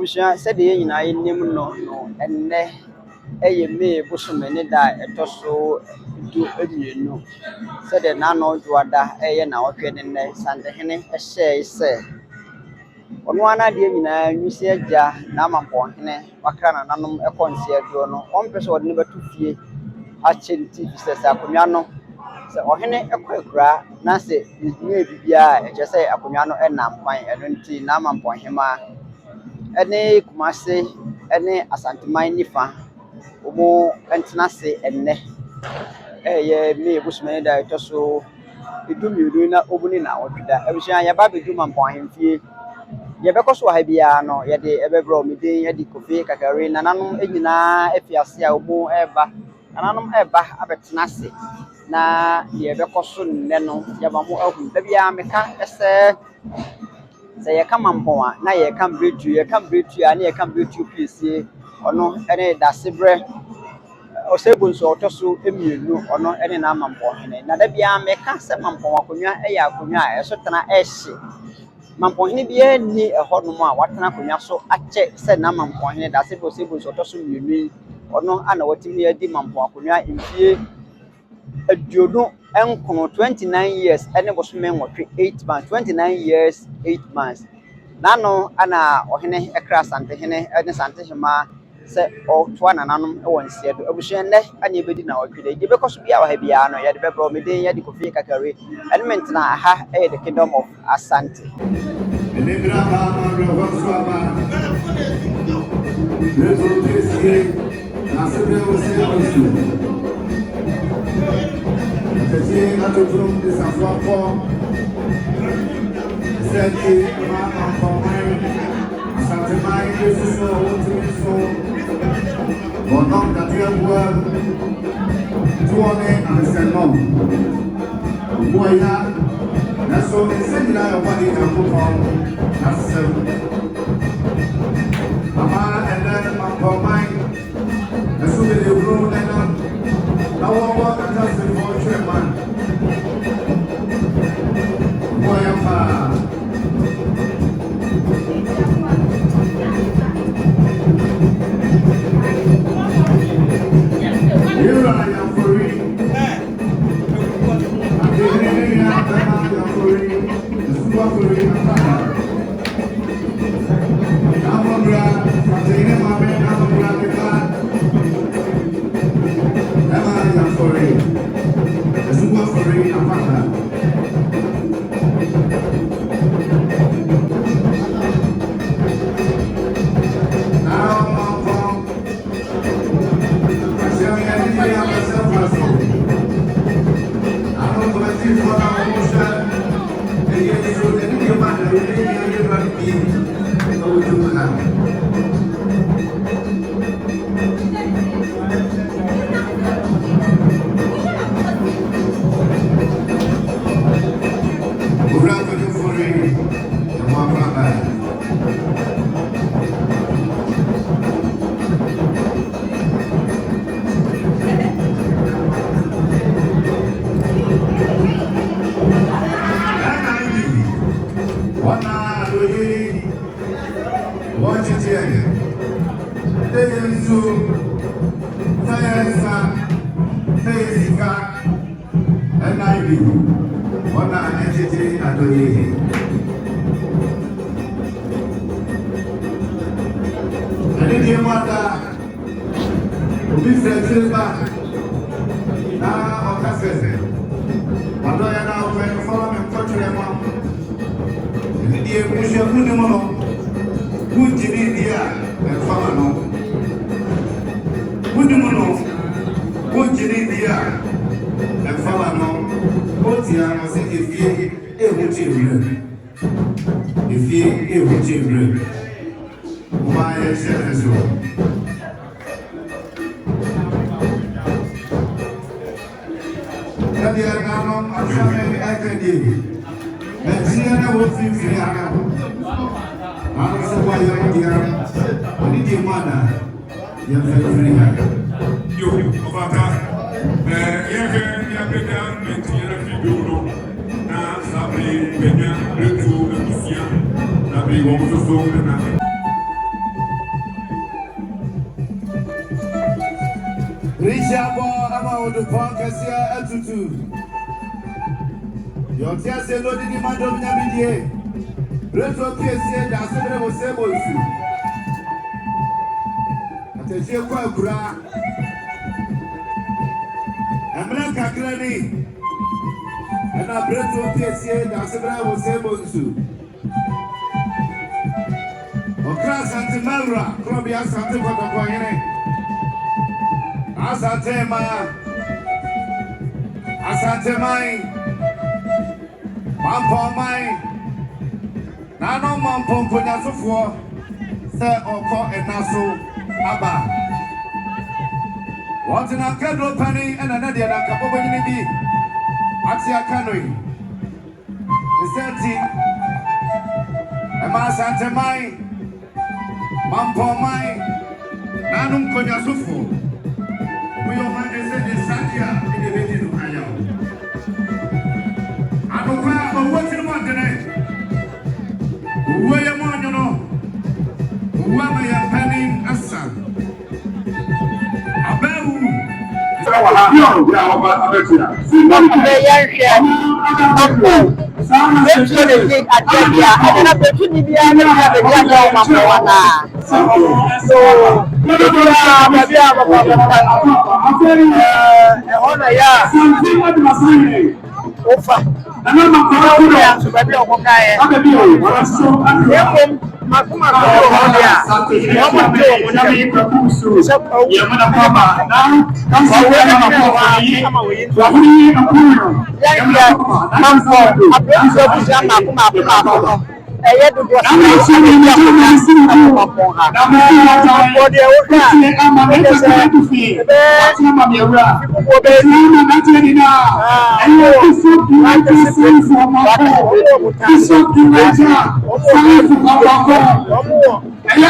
Abusua said the United name no, and a May Bushmen that a tosso do a no. Said the Nano Juada, a now getting there, Santa Henne, a say. On one idea, you see a jar, Naman Henne, Macana, Nanum, a concert, one person never to fear. Achin TV says Acumiano. So, or Henne a quick cry, Nancy, may be I just say Acumiano and Nampai, and Naman Point Hima. Any Kumasi, any Asantimai Nifa, Umo, and Tanasi, and Ne. Eh, me, Bushman, that also. You do me doing that opening now. Every time you baby do man point him fee. You because why be no, you de ever brought me day, you de coffee, cacarin, and I'm if you see a more ever, and I'm ever a bit nasty. Na, you because soon, no, you have more open. Baby, I'm a cat, say, you come on, boy. Now you come breed you, and you come breed you, please, or no, any that's a bread. Osebun so otoso emienu ono ene na amampo hene na da bia meka se mampo akonwa eya akonwa eso tena ehye mampo hene bia ni ehonom a watena akonwa so ache se na mampo hene da se osebun so otoso mienu ono ana watimi adi mampo akonwa mfie aduono enkono 29 years ene boso menwotwe 8 months 29 years 8 months nano ana ohene ekra sante hene ene sante hema se o twana nanum e won se do abushen ne anya bedi na otwede de because bia wa ha bia no ye de bebro me den ye de kofi kakare element na ha e the kingdom of Asante Bon nom d'attirer tourner avec ses noms. Moya, la somme est là, on va dire un peu la seule. Maman, elle est ma compagne. La somme est de gros, elle a. La wawa, elle a ses fortunes, man. Moya, pas. Here I am for you. I'm giving you a for you. The super for you. I'm a brand. I'm taking my man. I'm a brand. I am for you. The super for you. I'm a brand. Richabo ama odupa kasia atutu. Yotia se no di mando nyabidie. Retro piesie da sebre mo sebo isu. Atejie kwa kura. Amra kakrani. Ana retro piesie da sebre mo sebo isu. Okra Santa Maura, Columbia Santa Cotacoyene. Asante mai. Mampo mai. Nano mampo konya sofo. Se oko enaso aba. Wanti na kedro pani ena na dia na kapobo nyini bi. Ati akanoi. Isenti. Ema asante mai. Mampo mai. Nano konya sofo. We are going to send the Sadia in the video. I don't know what's in the tonight. Where you want, you know? Where are you penning a son? A bell.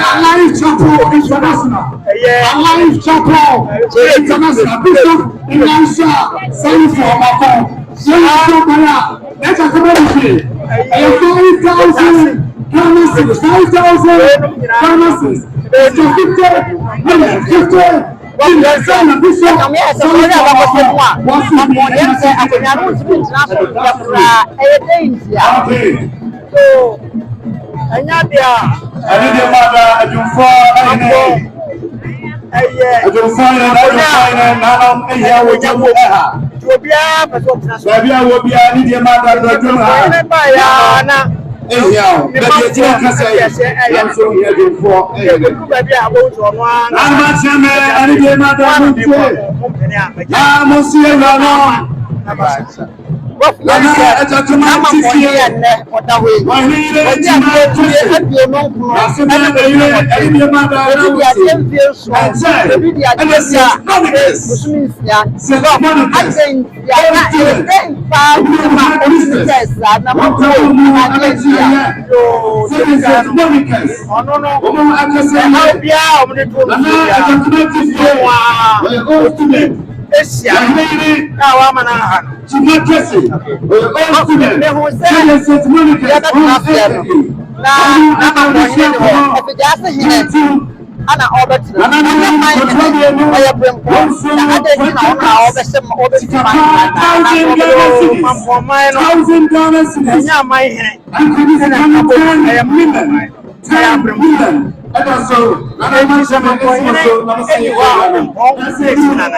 Alive Chapel International. Alive Chapel International. Bishop Elisha Sani for Mako. Let's accommodate. 5,000 premises. 5,000 premises. 50 million. 50 Ana Albert na oya brempo na ade ni na ona obesem obesem na nya mai he na abo aya million aya brempo and so na sama ko ni wa on 6 na 9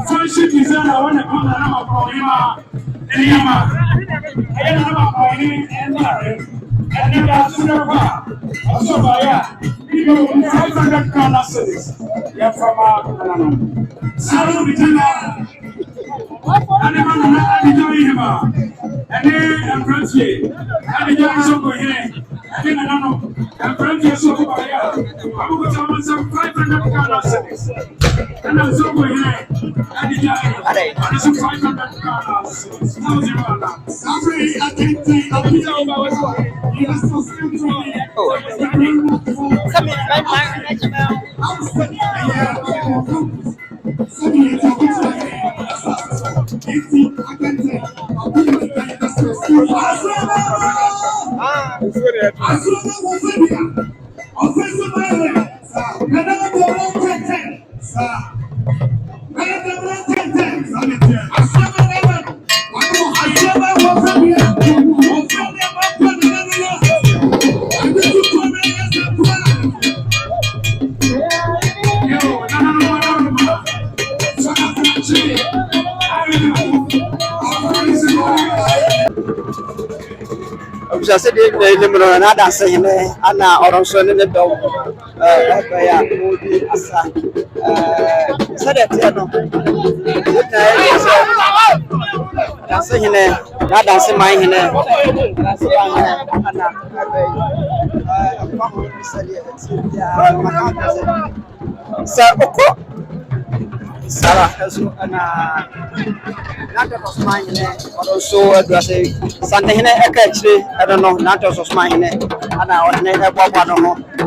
Friendship is on. I want to come and I'm just said the other saying, Anna or so in the dog. Said it, that's in there, that dancing my in there. Sarah has not of mine, also addressing Sunday in a country. I don't know, not of mine, and I was never one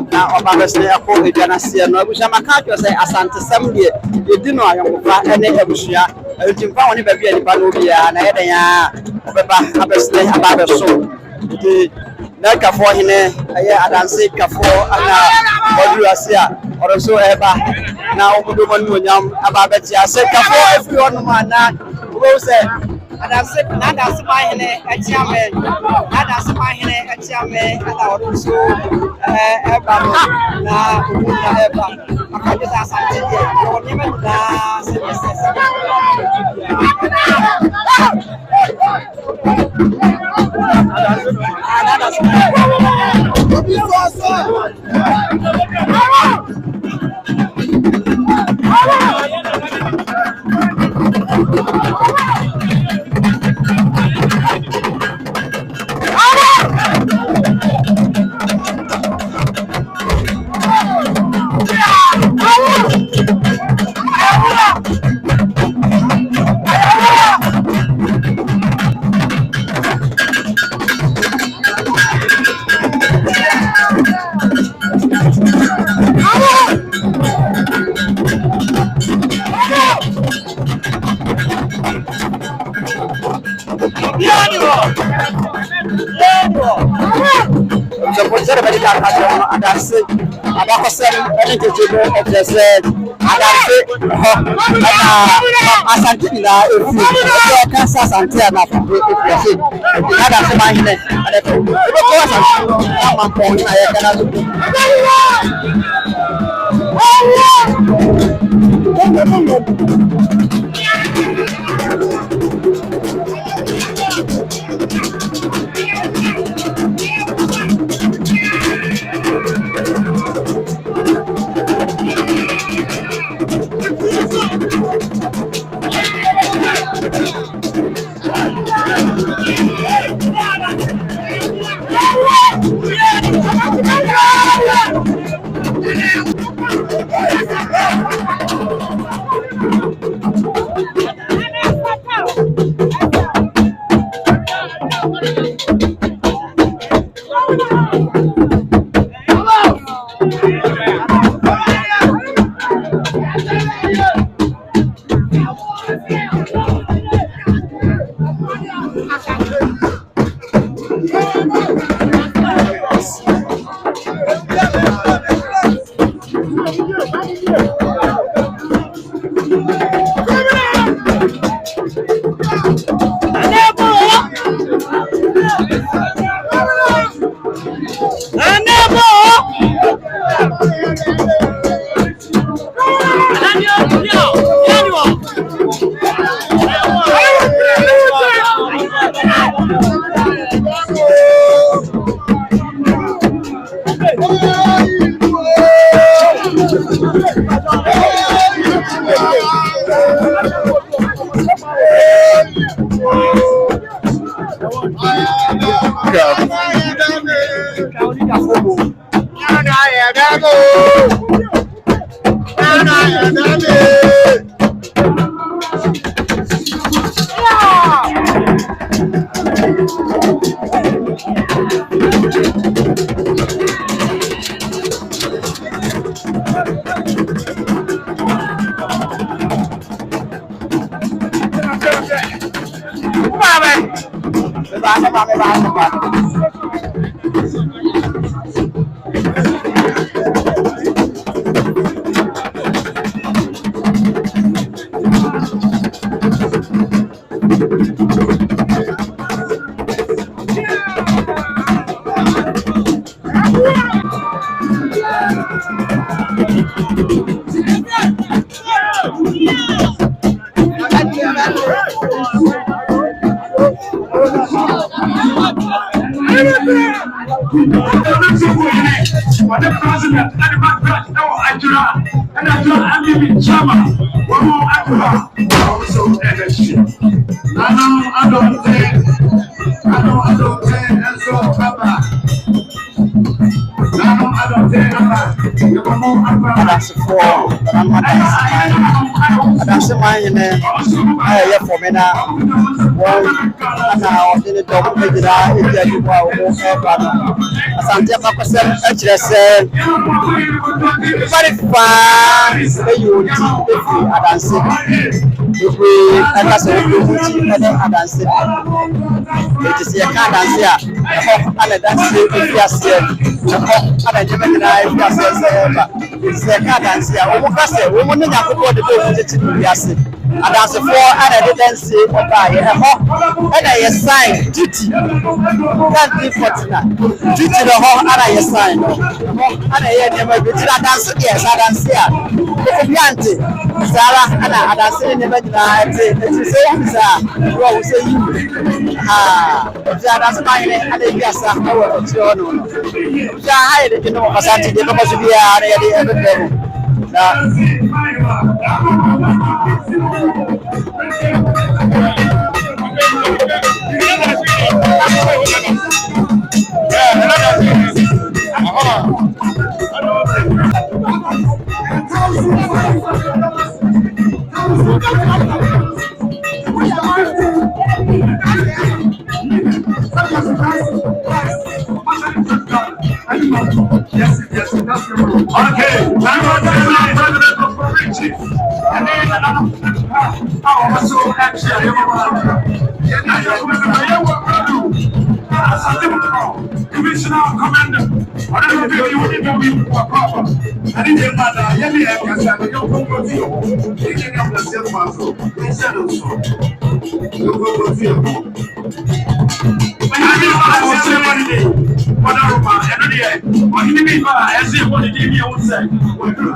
now of others. I hope it can see no, which I'm a can't say Asante some year. You do know I am any Ebusia. I didn't find any baby and Panubia and I had a about a soul. Naka for him, I dance it for and Asia or so ever. Now, we want to know about it. I said, everyone, who said, and I said, not as my a chairman, not as my a chairman, and I also ever now, I just ask Adamse man ne aye for me na won ana odini dom ejira eji bo a wo e ba no asante ba ko se e kire se very far e you efi adanse efi aka se o ti ene adanse e ti se ka adanse a ana adanse efi ase ana jebe na efi ase ba se ka adanse a wo ka se wo mo ne yakobo de do ti ti ase adanse for ana de dance oba ye ho ana ye sign duty that be fortuna duty the ho ana ye sign ana ye ne ma duty adanse yes adanse a ko biante sala ana adanse ne ba dina ati se ya sa wo se yi adanse ma ne ana yi asa wo ti ono no ja ha ye de no asante de ko so bia ana ye de ebe na Commissioner, Commander, I don't know if you want to be proper. I didn't matter. I didn't have to say, "You're going to feel." You can't have the same muscle. You said it so. You're going to feel. When I didn't want to say what it is, what I remember, every day, what he did, I see what he did. He would say, "What do you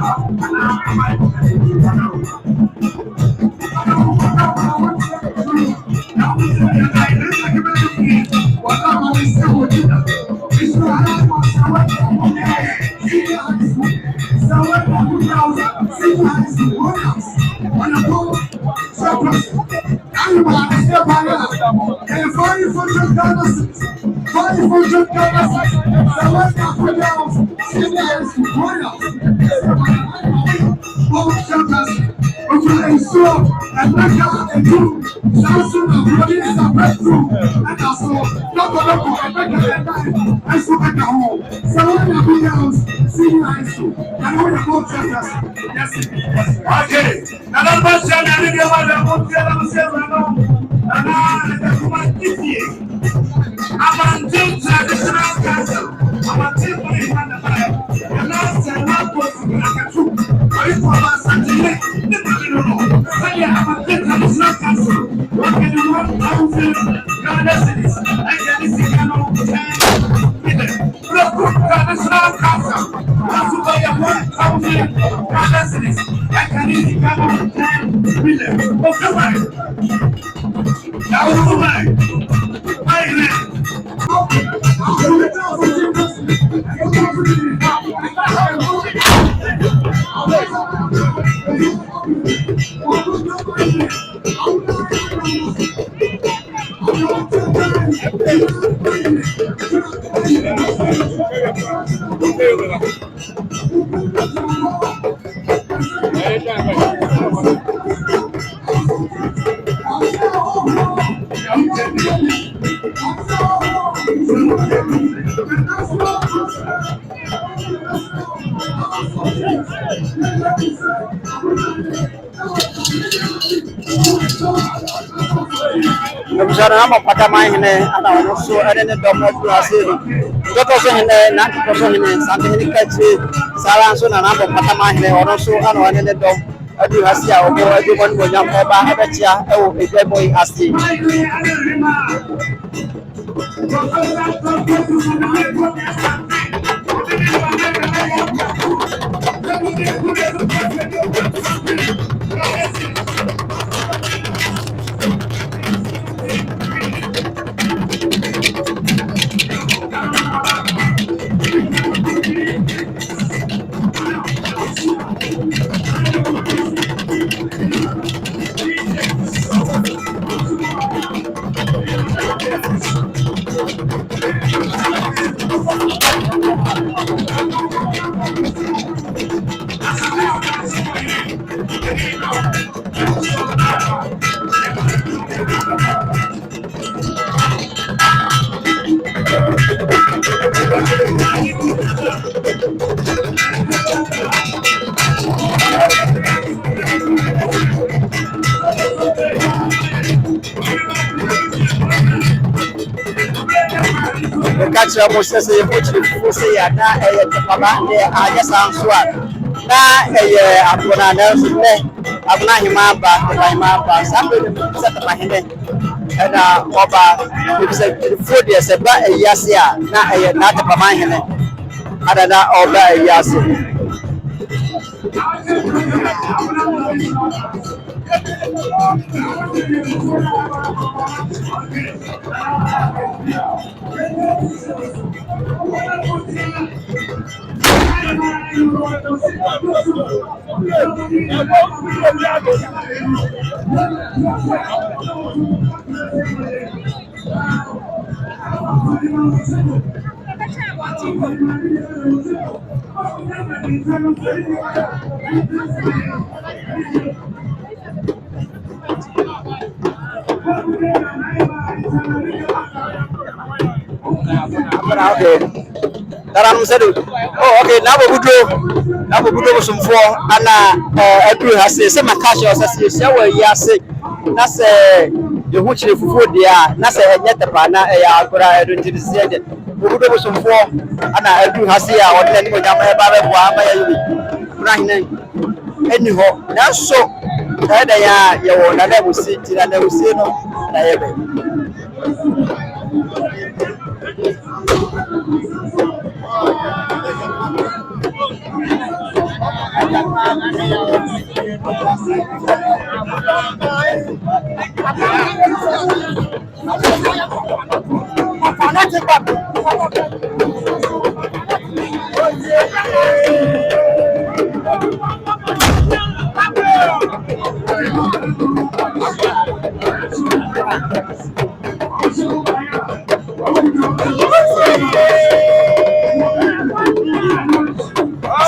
International Council. That's why you want to come here. I can easily come up with 10 million. Okay, right. Now, right. Ebusana ama pata mahine ana ono so ene domo tu asiri toto so hine na toto so hine sante hine kachi sala so na nabo pata mahine ono so ana ene dom adu hasia obo adu mon go nyam oba abechia ewo ebe boy asi Kachi amo sese yepochi fuse ya na eye tepaba ne aja sanswa na eye abona na ne abona himaba himaba sambe ne seta mahende na oba bisa food ya seba eyase a na eye na tepaba mahende ada na oba eyase Okay. Taram sedu. Oh, okay. Nabo budro sumfo ana adu hase se makashi osase se wa yase na se de hu chire fufu dia na se enye tepa na ya akura edu ntirisie de budro sumfo ana adu hase a wonne ni nyama e ba be bo ama ya yibi kuna hine eni ho na so da ya wo na da busi tira na busi no na yebe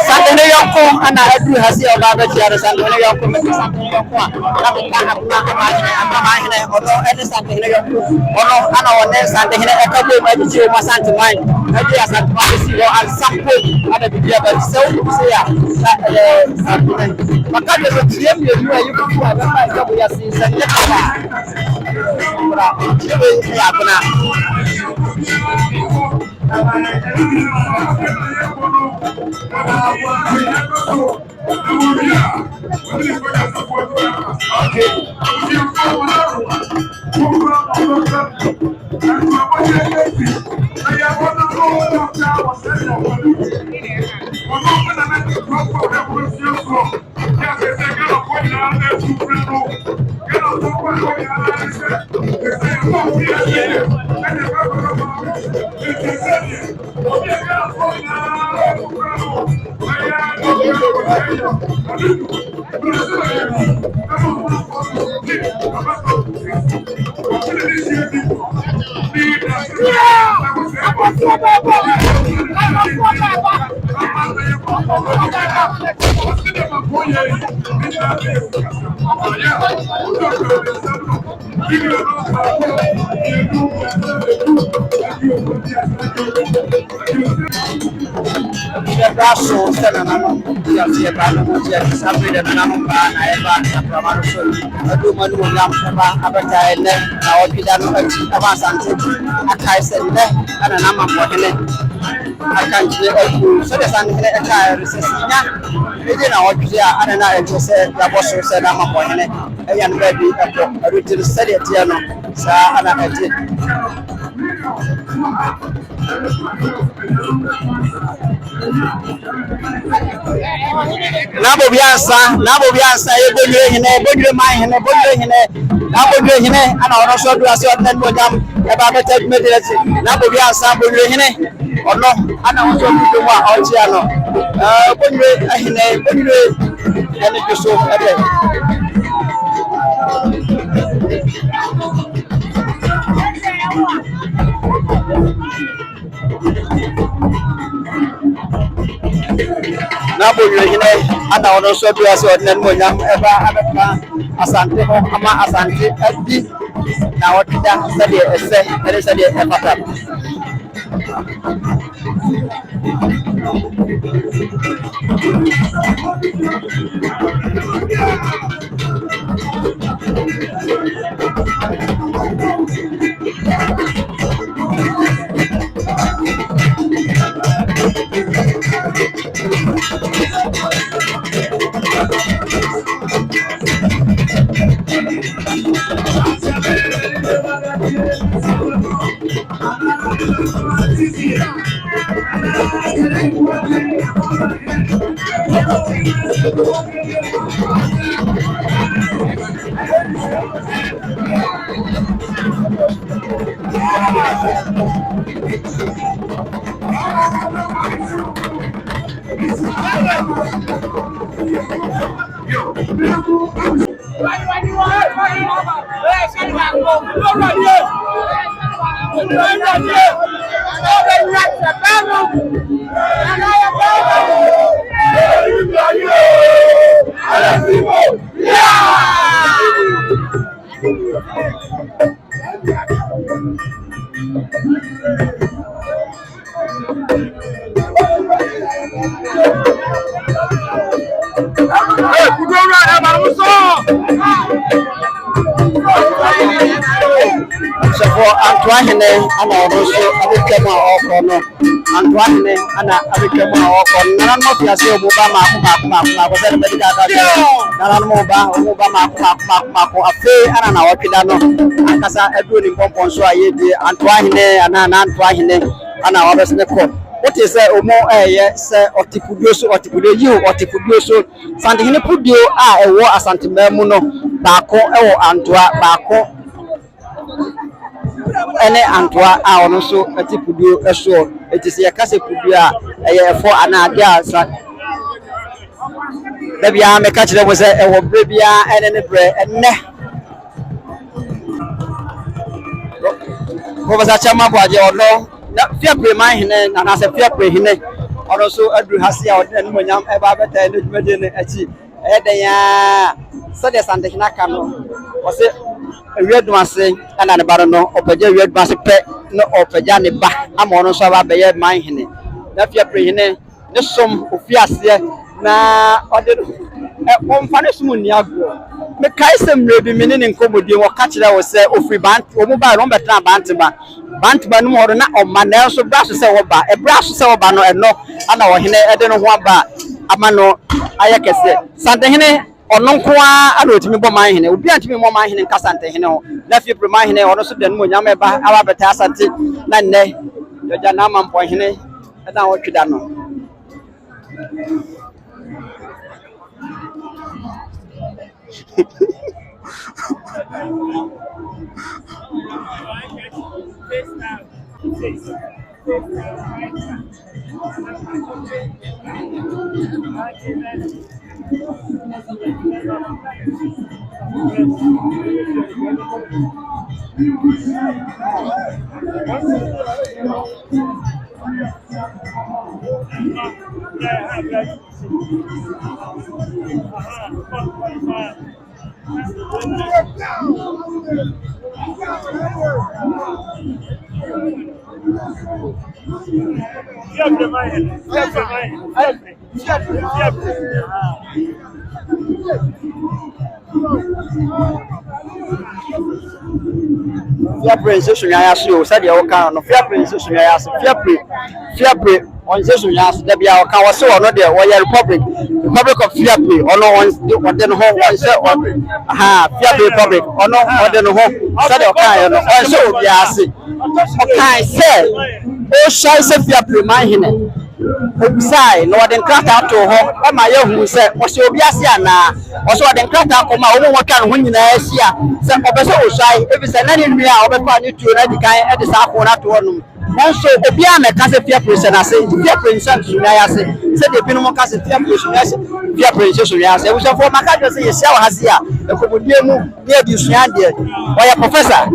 Santene yoko ana adu hasi oba ba tiara santene yoko santene yoko na amahine ono ene santene yoko ono ana one santene ekabo ma ji o ma santemai adi asantemai si ho al sampo ana bidia ba se ya santene makade so tiem ye yu ayu ku aba ba ya bo ya sin santene ba ora chibe ya bana Braço, Senanano, e a Tia Bano, a Sabrina, a Eva, a Pramano, a Duman, a Bata, a Opidano, a Vasante, a Kaiser, and a Nama for him. I can't so the San Hector, Cecilia, we didn't know what you are, and I just said that was so said Nama for him, a young baby, a little study at Tiano, Sir, and I did. Nabo biasa e bodre hine bodre mai hine bodre hine na bodre hine ana ono so do ase odan bodam e ba beta medresi nabo biasa bodre hine ono ana ono so do mu a ochi ano bodre hine bodre ene joso ebe na bodre hine ana ono so do ase odan bodam e ba abeka asante ho ama asante adi na wotida sade ese ere sade efata Antoine ana oroso abikema okono Antoine ana abikema okono nana mo fiase obuba ma ko se medical doctor nana mo ba ma ko afi ana na wapida no akasa edu ni pompon so ayedi Antoine ana wabesne ko what is omo eye se otipudio yi sande hine pudio a ewo asante mamu no baako ewo Antoa baako ene Antoa a ono so atipudio eso etise yakase pudio a eye efo anade asa da bia me ka kire wo se ewo bre bia ene ne bre enne Professor Chama Boaje ono na fia bre man hine na se fia bre hine ono so adu hase a odene no nyam eba beta ne dwumaje ne achi eden ya so de sande hina ka no wo se Redwase and an barono, Opaja Redwase pet, no Opajani back, I'm on Sava Bay, my hine. Nafia prehine, the sum of Fiasia, na other one funnish moon yago. The Kaisem may be meaning in Comodi or catch that was say, of free band, or mobile rumba Bantba no more than of Manel, so brass to say about a brass to say about no and no, and our hine, I don't know what about Amano, Ayakase, Santa Hine. Ono kwa adotimi bo man hene obi antimi mo man hene kasante hene ho na fi prema hene ono so den mo nyame ba aba beta asante na nne yoja na man po hene na wɔtwe da no Fear prince sunya so said the oka no fear prince sunya so fear pray on se sunya so da bia oka wo se ono de wo republic of fear pray ono on den ho on se fear pray republic ono on den ho said the oka no on se obi ase oka say o shall se fear pray man hine obisai no den krata to ho e ma ye hu se wo se obi ase ana wo se den krata ko ma wo mo ka no ho nyina asia se obeso o shai e bi se na ni nua obefa ni tuo na dikan e de sa ko na to no nso obi a me ka se fear person ase fear person sunya ya se de bi no mo ka se fear person ya se fear person sunya ya se wo se fo maka jo se ye sia wa hase a e ko bodie mu de di sunya de wo ya professor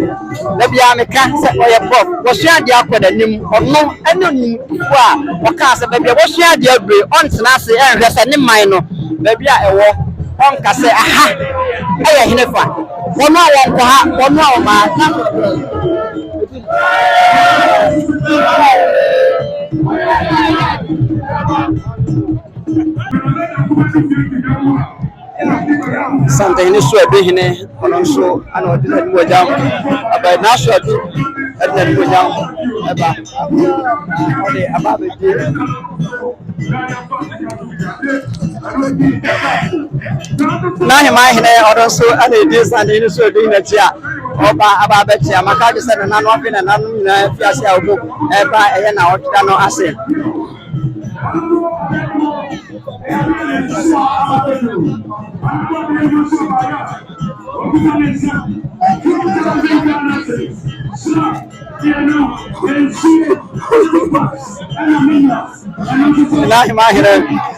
na bi a me ka se wo ya prof wo sunya de akoda nim ono eno nim fu a wo ka se ba bi wo sunya de abre on tena se en hwese ne man no ba bi a ewo on ka se aha e ye hinefa wono a won ko ha wono a ma Santa ini so ebe hine ono so ana odina ni wajam aba na so adu adina ni wajam aba ode aba be na he mai hine ono so ana edi Santa ini so ebe hine tia oba aba be tia maka de se na no afi na nanu nyina fi ase awu eba eye na odida no ase Ilahi mahire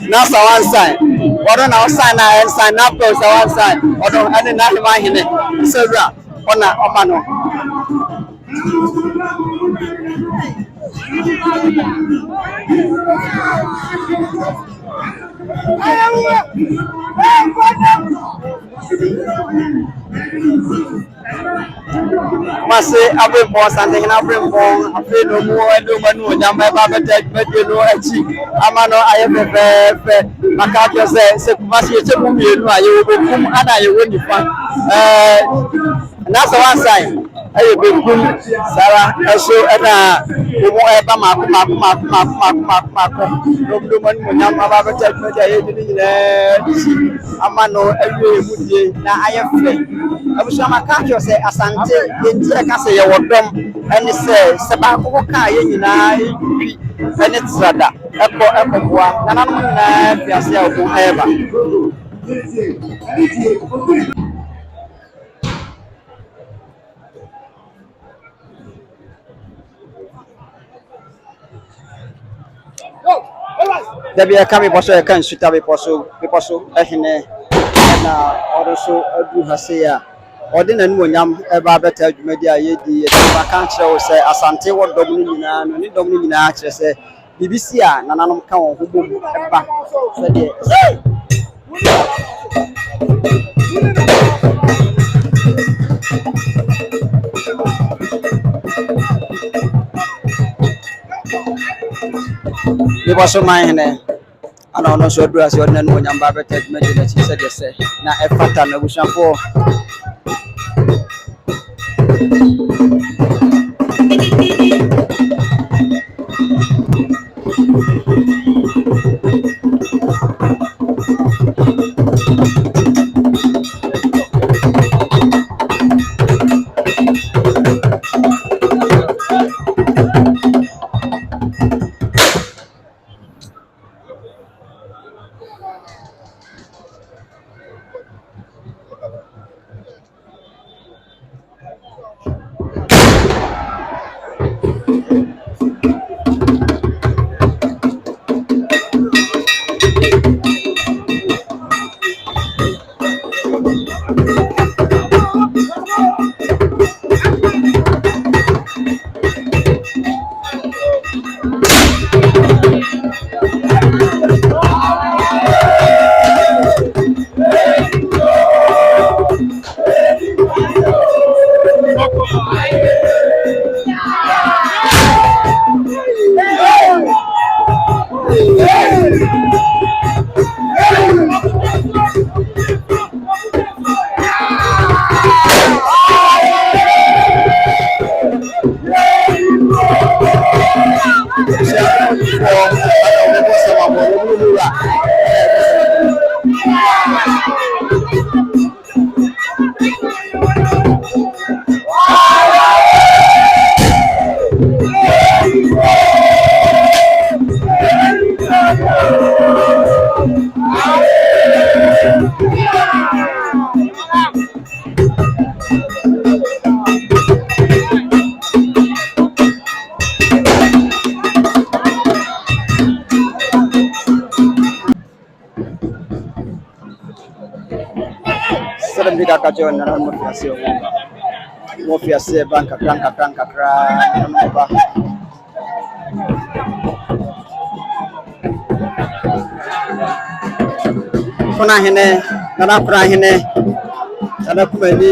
na sawan sign odo na sign na sign na pro sawan sign odo ene na mahire sebra ona opano Mase abempo Santa hina abempo afi no mu edo manu nyamba ba beta medio no achi amano ayefefe maka jo se kumasi eche mu mienu aye obokum ana aye wonifa na so one side aye bekum sara eso na omo eba mako do manu nyamba ba beta medio aye ni nyina amano aye mudie na ayefe abusha maka jo se asante yenti eka se ye wodom ene se ba ko ka ye nyina ebi ene tsada eko boa na nanu na fiase a ko eba Debi eka mi poso eka nsuta bi poso ehine na odoso adu haseya odina nu onyam eba beta adwumadi ayedi eba kan kire wo se asante wo dom ni nyina no ni dom ni nyina kire se bibisi a nananom ka wo hobom eba se de Bibo so man hene ana ono so dura se odina nu onyam ba beta adwumadi na chi se de se na efata na bushafo Seremika kajo na mofiase banka kra ba kona hene na pra hene sana kumeni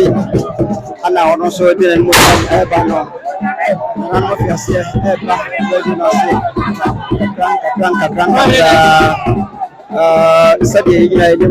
ana ono so de mo ba no na mofiase ba de na se kranka sabe ina ile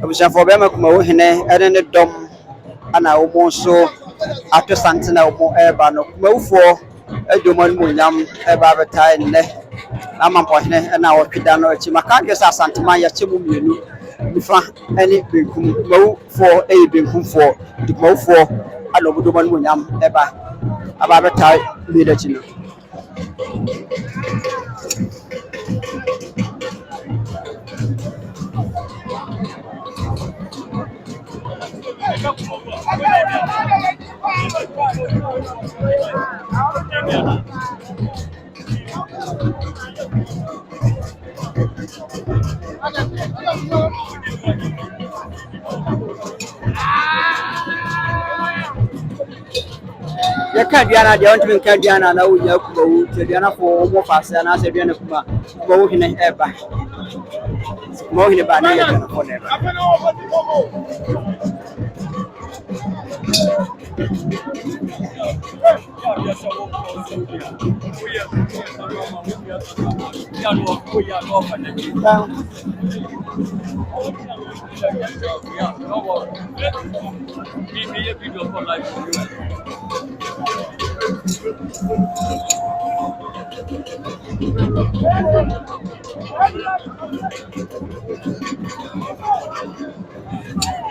Abushanfo be makuma wo hene ene ne dom ana wo mo so ato santina wo eba no kuma wufo adwoma no nyam eba betai ne amampo hene na wo twida no achi maka de sa santima ya chemu mienu nifa ene benkum mawufo benkumfo mawufo ana obudoma no nyam eba aba betai mi da chi no ya kadiana de want me kadiana na wo ya kuma wo kadiana fo mo fasa na se biana kuma wo hine eba mo hine ba na ya na fo ne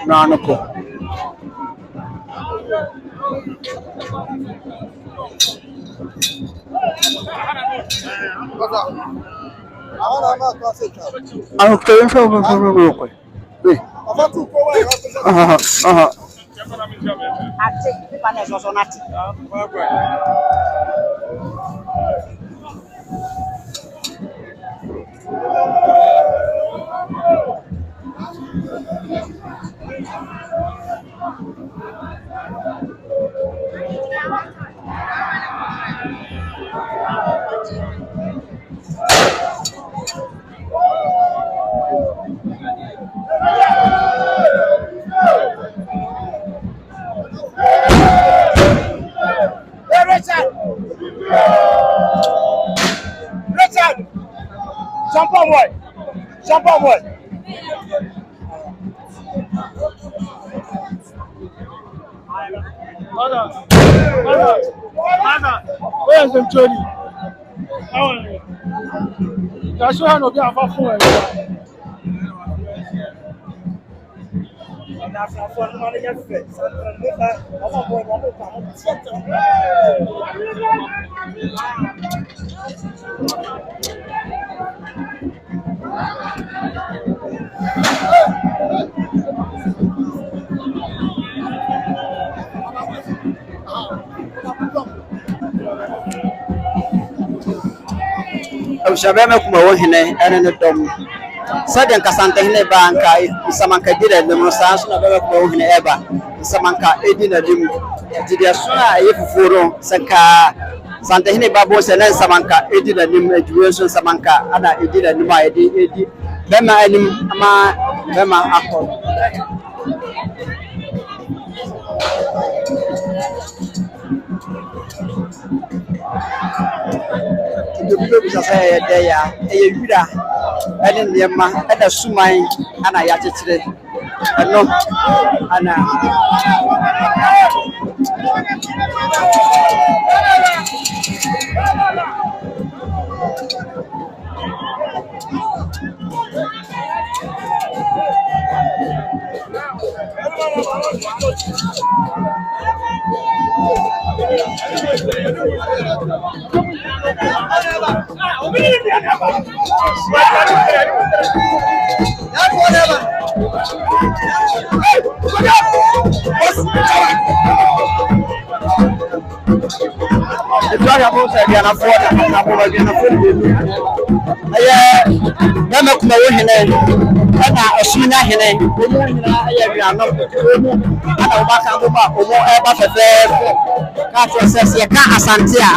Nanoko Ate, people is also not. Richard, jump on what? Jump on what? Where's the Jody? That's why I know they have a phone. Shabeme kuma wohine ene dom saden kasante hine banka isamanka dire dum sanso na bebe kuma wohine eba isamanka edi na dim dire sona yefufuro saka sante hine babo senen samanka edi na dim education samanka ana edi na dim edi bema anim ama bema akọ the people say they are a vida and in the at a sumai and I actually no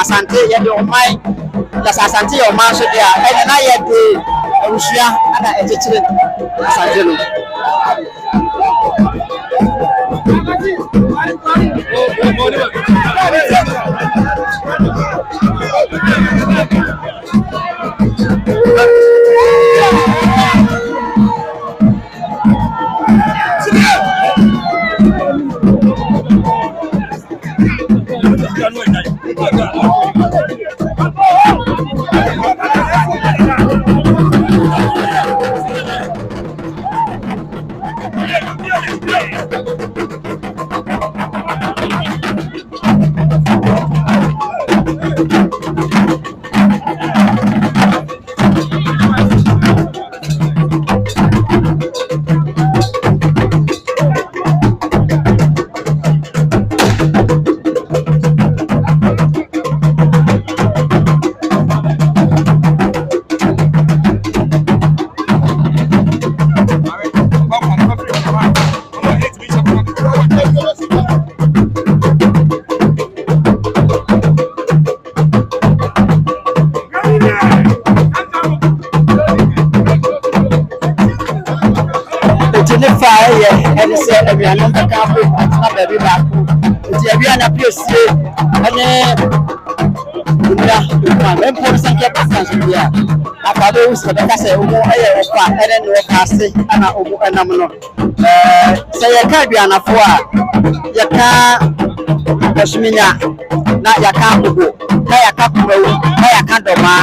asante ye de omai la asante yo ma so dia e na ye de awusua ana ejechire asante no and say we are not the camp at very back. We are not PC and then for some capacity here. Akado so the kase omo aye ofa ene no kase ana omo enamno say ya ka bianafo a ya ka asminya na ya ka ogo na ya ka kubawu na ya ka doma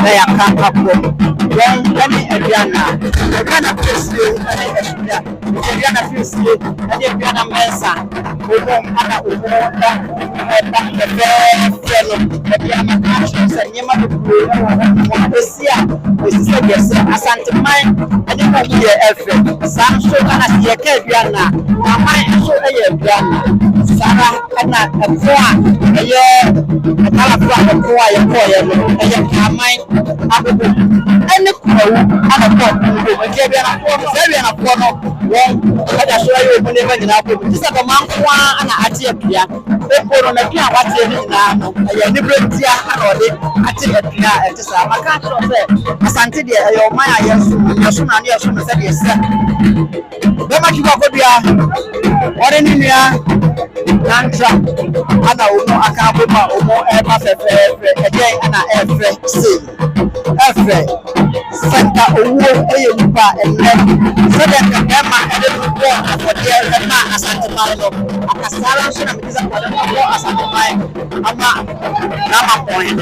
na ya ka apo yen ene aduana kana pesi ene aduana Biana Fisi, and the Biana Mesa, ana umuonda fellow Biana actions and Yama Mosia, yes, Asante Mine, and you can hear Elfred. Sam so can I see a Biana, my so a Biana, Sarah and a four, a year, a Calafra, a mine, and the crow, and a pot, and Gabiana, Fabian, one, I show you when they went in our this is a man and a Atia. They put on a piano, what's in now, a liberty, I think at the Sam. I can't say, Asante, your Maya, yes, soon and yes, soon as yes. Don't make you go there. What in India? Nantra, and I will know a couple or more ever again, and I ever see. Every Santa Owo, Ayuba, and then Frederick Emma, and then war for dear Emma as Antamano, a Casala, and is a war as Antamai, Nama point.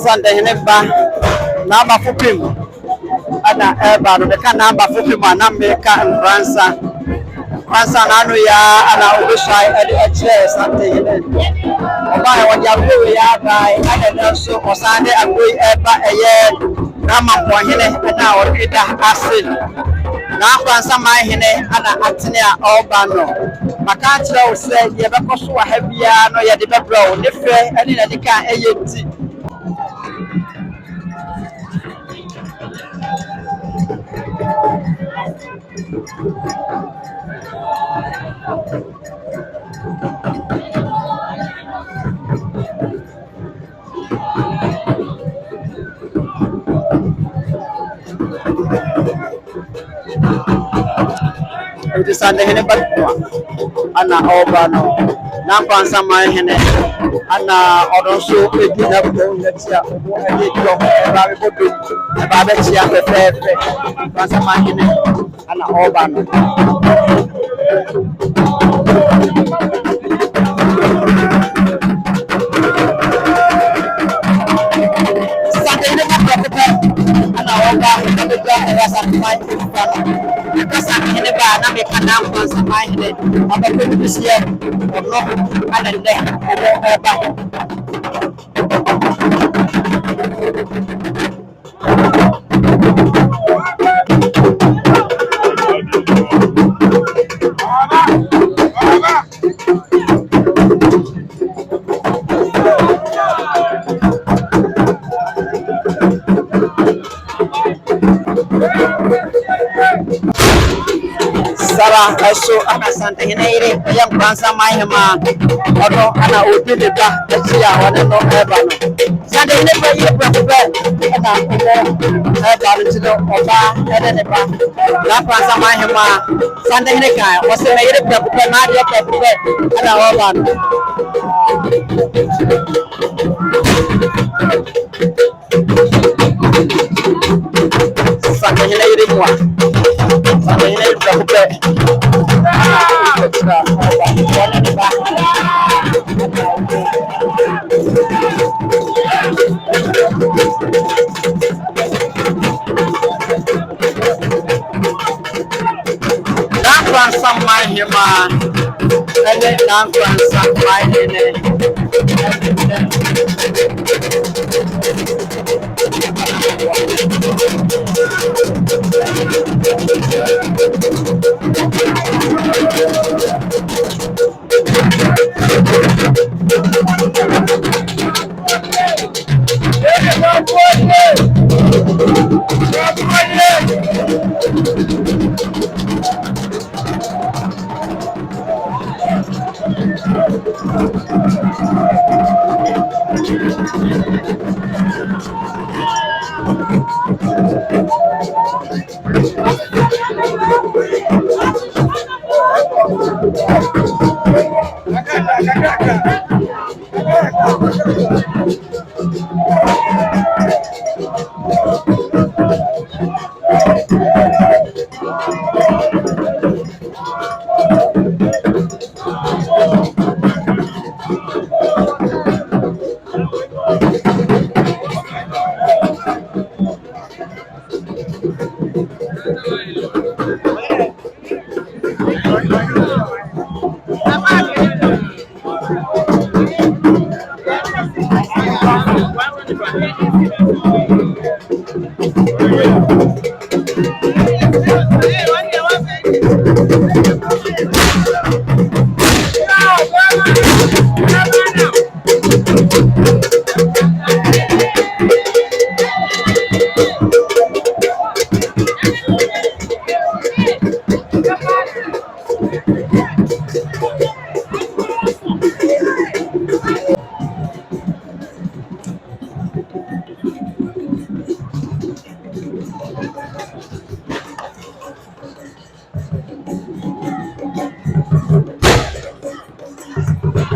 Sunday Heneba Namba Fupim Ana Eba no ka namba Fupim na America and France nanu ya ana obishai edi eche Sunday Hene Oba e wadi agbo ya bai ana nso osande agbo eba eye Rama Hene na odida asin na France mai Hene ana atene a oba no maka kire wo se ye bekoso wa ha bia no ye de bebra wo ne fe eni na dika eye ti It is Sunday Hene Batwa Anna Obano Nampansa my Hene Anna Odonso Edina Bonetia Babetia Pepe Pansa my Hene Anna Obano Sunday Hene Batwa Anna Obano Because I'm in the bar, I'm a canam once a mine. I'm a good this year of rock and a neck Sara eso ana Santa Hene yam Kwanza Mahema odo ana odileba etia wona no eba no Santa Hene pe ye prefe ana eba ntino oba ene ne ba na Kwanza Mahema Santa Hene kan o se me ye prefe na ye prefe ana oba no Santa Hina Irimwa. Santa Hina Irimwa. Nan some my hima. And then nan some my hine.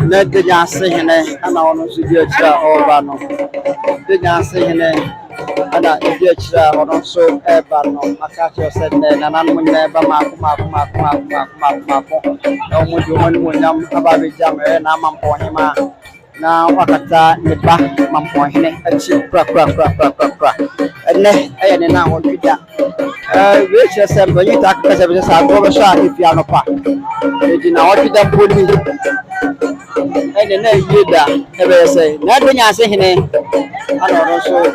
Let the Yancy and I want to get Ovano. The Yancy and I get also Ebano. Macacio said, and I will never mark. No one will know about the jammer and I'm on him. Now, Wakata, the back, Mampoine, and she and now what you got. Which is a very dark messages are overshot if you are not part. You know what you done put me. And then you da ever say, nothing I say, and also